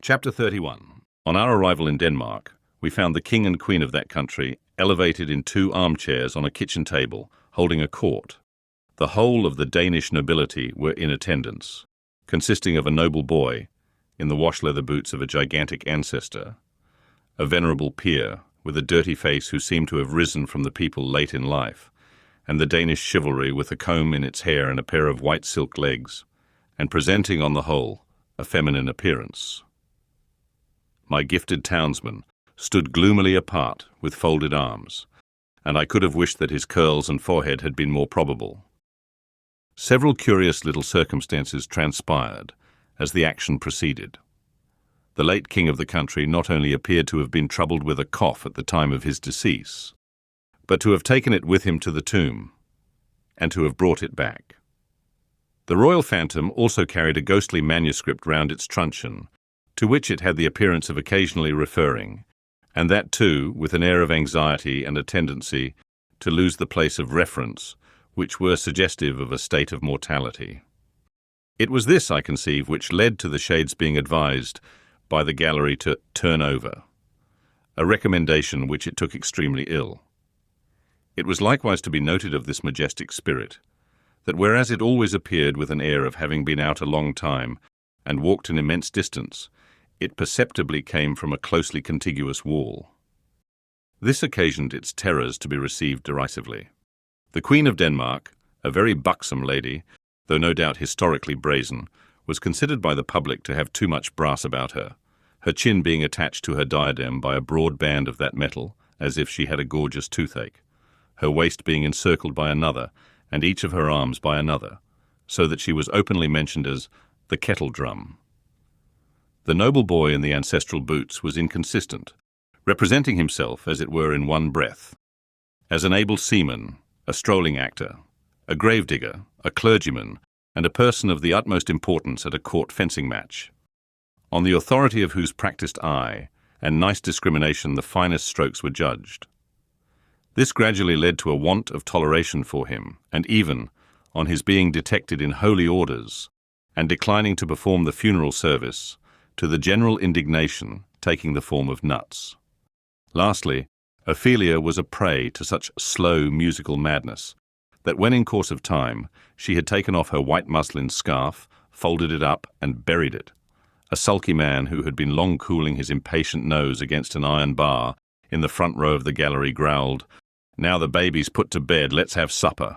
Chapter 31. On our arrival in Denmark, we found the king and queen of that country elevated in 2 armchairs on a kitchen table, holding a court. The whole of the Danish nobility were in attendance, consisting of a noble boy in the wash-leather boots of a gigantic ancestor, a venerable peer with a dirty face who seemed to have risen from the people late in life, and the Danish chivalry with a comb in its hair and a pair of white silk legs, and presenting on the whole a feminine appearance. My gifted townsman stood gloomily apart with folded arms, and I could have wished that his curls and forehead had been more probable. Several curious little circumstances transpired as the action proceeded. The late king of the country not only appeared to have been troubled with a cough at the time of his decease, but to have taken it with him to the tomb, and to have brought it back. The royal phantom also carried a ghostly manuscript round its truncheon, to which it had the appearance of occasionally referring, and that too with an air of anxiety and a tendency to lose the place of reference, which were suggestive of a state of mortality. It was this, I conceive, which led to the shades being advised by the gallery to turn over, a recommendation which it took extremely ill. It was likewise to be noted of this majestic spirit, that whereas it always appeared with an air of having been out a long time and walked an immense distance, it perceptibly came from a closely contiguous wall. This occasioned its terrors to be received derisively. The Queen of Denmark, a very buxom lady, though no doubt historically brazen, was considered by the public to have too much brass about her, her chin being attached to her diadem by a broad band of that metal, as if she had a gorgeous toothache, her waist being encircled by another, and each of her arms by another, so that she was openly mentioned as the kettle drum. The noble boy in the ancestral boots was inconsistent, representing himself, as it were, in one breath, as an able seaman, a strolling actor, a gravedigger, a clergyman, and a person of the utmost importance at a court fencing match, on the authority of whose practised eye and nice discrimination the finest strokes were judged. This gradually led to a want of toleration for him, and even, on his being detected in holy orders and declining to perform the funeral service, to the general indignation taking the form of nuts. Lastly, Ophelia was a prey to such slow musical madness that when in course of time she had taken off her white muslin scarf, folded it up, and buried it, a sulky man who had been long cooling his impatient nose against an iron bar in the front row of the gallery growled, "Now the baby's put to bed, let's have supper,"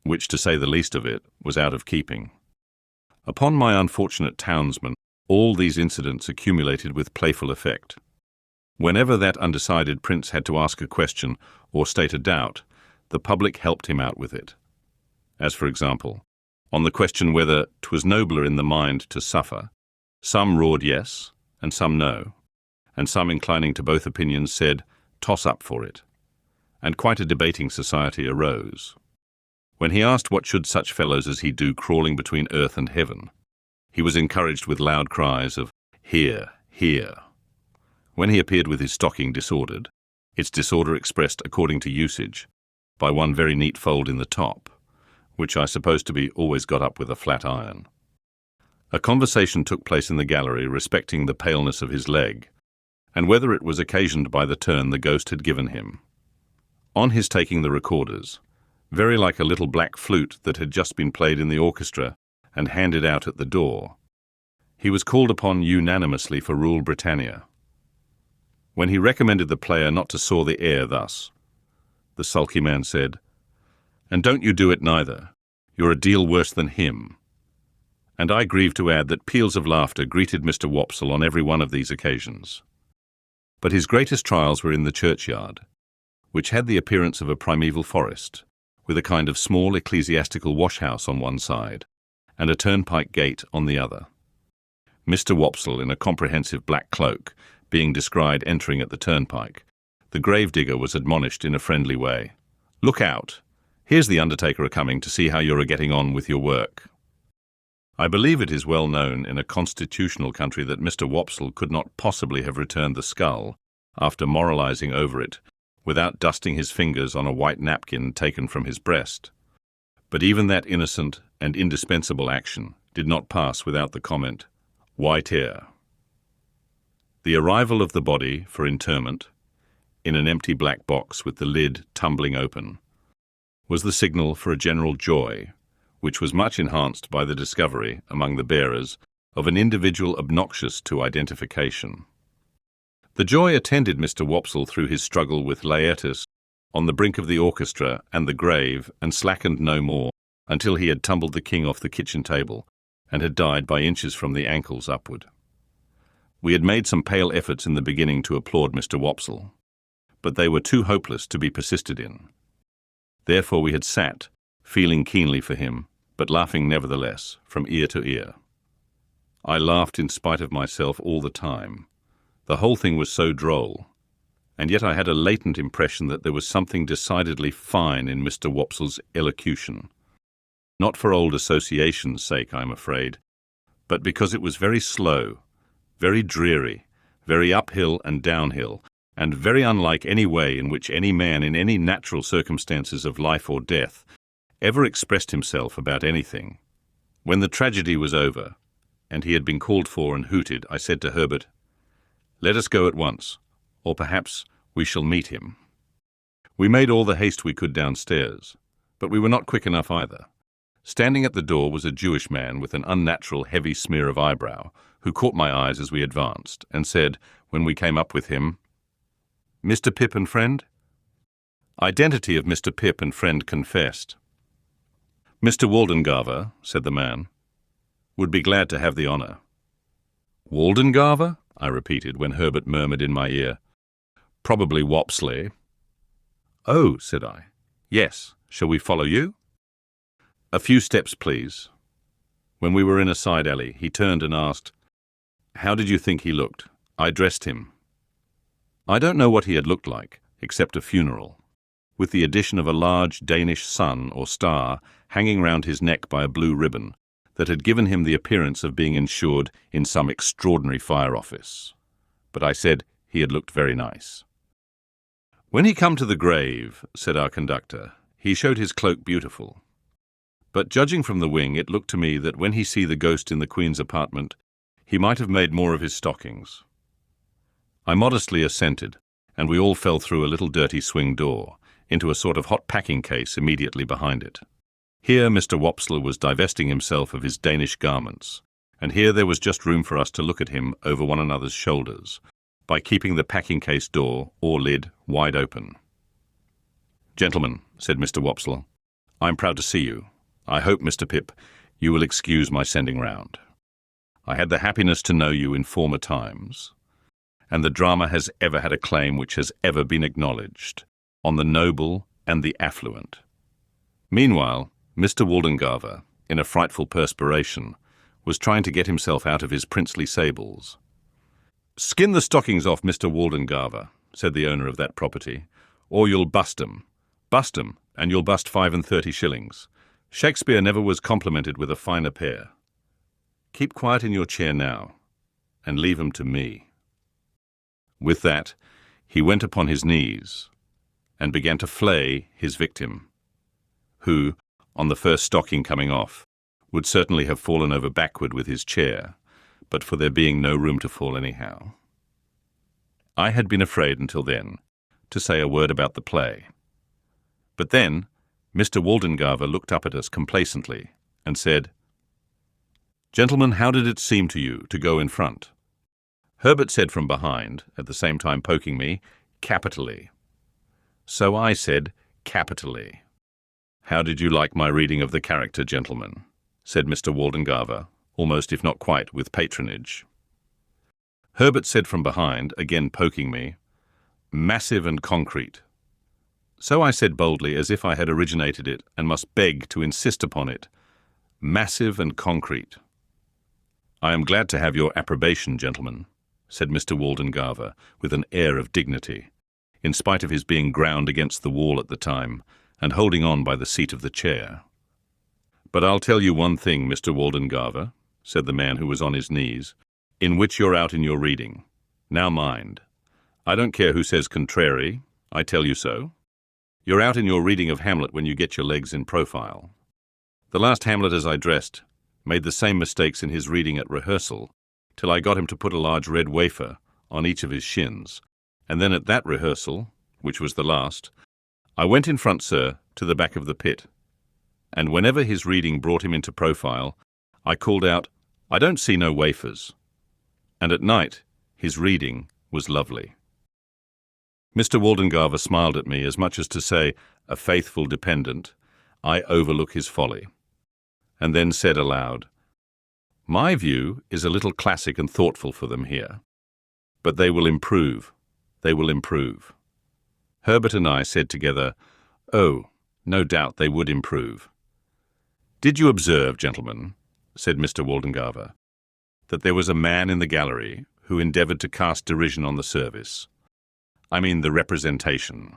which, to say the least of it, was out of keeping. Upon my unfortunate townsman, all these incidents accumulated with playful effect. Whenever that undecided prince had to ask a question or state a doubt, the public helped him out with it. As, for example, on the question whether 'twas nobler in the mind to suffer, some roared yes, and some no, and some inclining to both opinions said, "Toss up for it," and quite a debating society arose. When he asked what should such fellows as he do crawling between earth and heaven, he was encouraged with loud cries of "Hear, hear." When he appeared with his stocking disordered, its disorder expressed according to usage, by one very neat fold in the top, which I suppose to be always got up with a flat iron. A conversation took place in the gallery respecting the paleness of his leg, and whether it was occasioned by the turn the ghost had given him. On his taking the recorders, very like a little black flute that had just been played in the orchestra and handed out at the door, he was called upon unanimously for Rule Britannia. When he recommended the player not to saw the air thus, the sulky man said, "And don't you do it neither. You're a deal worse than him." And I grieve to add that peals of laughter greeted Mr. Wopsle on every one of these occasions. But his greatest trials were in the churchyard, which had the appearance of a primeval forest, with a kind of small ecclesiastical wash-house on one side, and a turnpike gate on the other. Mr. Wopsle, in a comprehensive black cloak, being descried entering at the turnpike, the gravedigger was admonished in a friendly way, "Look out! Here's the undertaker a-coming to see how you're a-getting on with your work." I believe it is well known in a constitutional country that Mr. Wopsle could not possibly have returned the skull, after moralizing over it, without dusting his fingers on a white napkin taken from his breast. But even that innocent and indispensable action did not pass without the comment, "White hair." The arrival of the body for interment, in an empty black box with the lid tumbling open, was the signal for a general joy, which was much enhanced by the discovery, among the bearers, of an individual obnoxious to identification. The joy attended Mr. Wopsle through his struggle with Laertes on the brink of the orchestra and the grave, and slackened no more until he had tumbled the king off the kitchen table and had died by inches from the ankles upward. We had made some pale efforts in the beginning to applaud Mr. Wopsle, but they were too hopeless to be persisted in. Therefore we had sat, feeling keenly for him, but laughing nevertheless, from ear to ear. I laughed in spite of myself all the time. The whole thing was so droll, and yet I had a latent impression that there was something decidedly fine in Mr. Wopsle's elocution. Not for old association's sake, I'm afraid, but because it was very slow, very dreary, very uphill and downhill, and very unlike any way in which any man in any natural circumstances of life or death ever expressed himself about anything. When the tragedy was over, and he had been called for and hooted, I said to Herbert, "Let us go at once, or perhaps we shall meet him." We made all the haste we could downstairs, but we were not quick enough either. Standing at the door was a Jewish man with an unnatural heavy smear of eyebrow, who caught my eyes as we advanced, and said, when we came up with him, "Mr. Pip and friend?" Identity of Mr. Pip and friend confessed. "Mr. Waldengarver," said the man, "would be glad to have the honour." "Waldengarver?" I repeated, when Herbert murmured in my ear, "Probably Wopsle." "Oh," said I, "yes. Shall we follow you?" "A few steps, please." When we were in a side alley, he turned and asked, "How did you think he looked?" I dressed him. I don't know what he had looked like, except a funeral, with the addition of a large Danish sun or star hanging round his neck by a blue ribbon that had given him the appearance of being insured in some extraordinary fire office. But I said he had looked very nice. "When he come to the grave," said our conductor, "he showed his cloak beautiful. But judging from the wing, it looked to me that when he see the ghost in the Queen's apartment, he might have made more of his stockings." I modestly assented, and we all fell through a little dirty swing door, into a sort of hot packing case immediately behind it. Here Mr. Wopsle was divesting himself of his Danish garments, and here there was just room for us to look at him over one another's shoulders, by keeping the packing case door, or lid, wide open. "Gentlemen," said Mr. Wopsle, "I'm proud to see you. I hope, Mr. Pip, you will excuse my sending round. I had the happiness to know you in former times, and the drama has ever had a claim which has ever been acknowledged, on the noble and the affluent." Meanwhile, Mr. Waldengarver, in a frightful perspiration, was trying to get himself out of his princely sables. "Skin the stockings off, Mr. Waldengarver," said the owner of that property, "or you'll bust 'em. Bust 'em, and you'll bust 35 shillings. Shakespeare never was complimented with a finer pair. Keep quiet in your chair now, and leave 'em to me." With that, he went upon his knees and began to flay his victim, who, on the first stocking coming off, would certainly have fallen over backward with his chair, but for there being no room to fall anyhow. I had been afraid until then to say a word about the play. But then Mr. Waldengarver looked up at us complacently and said, "Gentlemen, how did it seem to you to go in front?" Herbert said from behind, at the same time poking me, "Capitally." So I said, "Capitally." "How did you like my reading of the character, gentlemen?" said Mr. Waldengarver, almost if not quite with patronage. Herbert said from behind, again poking me, "Massive and concrete." So I said boldly, as if I had originated it and must beg to insist upon it, "Massive and concrete." "I am glad to have your approbation, gentlemen," said Mr. Waldengarver with an air of dignity, in spite of his being ground against the wall at the time and holding on by the seat of the chair. "But I'll tell you one thing, Mr. Waldengarver," said the man who was on his knees, "in which you're out in your reading. Now mind, I don't care who says contrary, I tell you so. You're out in your reading of Hamlet when you get your legs in profile. The last Hamlet as I dressed made the same mistakes in his reading at rehearsal, till I got him to put a large red wafer on each of his shins, and then at that rehearsal, which was the last, I went in front, sir, to the back of the pit, and whenever his reading brought him into profile, I called out, "I don't see no wafers." And at night, his reading was lovely. Mr. Waldengarver smiled at me as much as to say, "A faithful dependent, I overlook his folly," and then said aloud, "My view is a little classic and thoughtful for them here. But they will improve. They will improve." Herbert and I said together, "Oh, no doubt they would improve." "Did you observe, gentlemen," said Mr. Waldengarver, "that there was a man in the gallery who endeavoured to cast derision on the service? I mean the representation."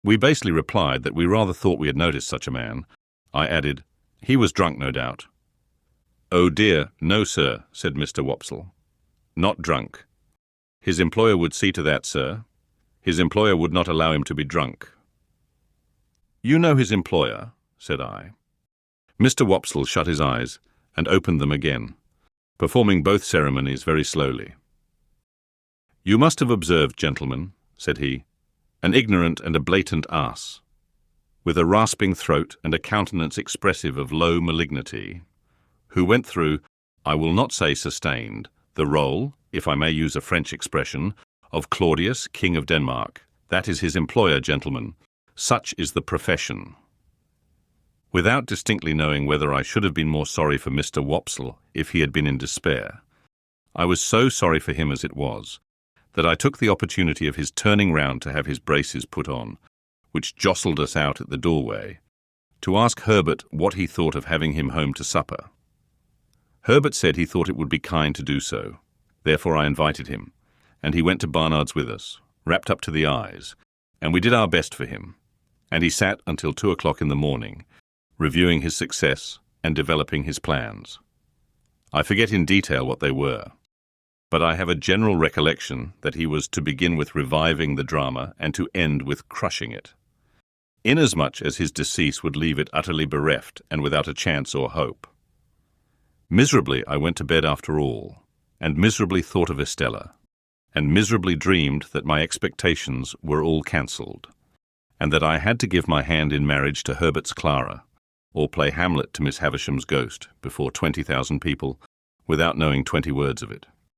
We basically replied that we rather thought we had noticed such a man. I added, "He was drunk, no doubt." "Oh dear, no, sir," said Mr. Wopsle. "Not drunk. His employer would see to that, sir. His employer would not allow him to be drunk." "You know his employer?" said I. Mr. Wopsle shut his eyes and opened them again, performing both ceremonies very slowly. "You must have observed, gentlemen," said he, "an ignorant and a blatant ass, with a rasping throat and a countenance expressive of low malignity, who went through, I will not say sustained, the role, if I may use a French expression, of Claudius, King of Denmark. That is his employer, gentlemen. Such is the profession." Without distinctly knowing whether I should have been more sorry for Mr. Wopsle if he had been in despair, I was so sorry for him as it was, that I took the opportunity of his turning round to have his braces put on, which jostled us out at the doorway, to ask Herbert what he thought of having him home to supper. Herbert said he thought it would be kind to do so. Therefore I invited him, and he went to Barnard's with us, wrapped up to the eyes, and we did our best for him, and he sat until 2 o'clock in the morning, reviewing his success and developing his plans. I forget in detail what they were, but I have a general recollection that he was to begin with reviving the drama and to end with crushing it, inasmuch as his decease would leave it utterly bereft and without a chance or hope. Miserably I went to bed after all, and miserably thought of Estella, and miserably dreamed that my expectations were all cancelled, and that I had to give my hand in marriage to Herbert's Clara, or play Hamlet to Miss Havisham's ghost before 20,000 people without knowing 20 words of it.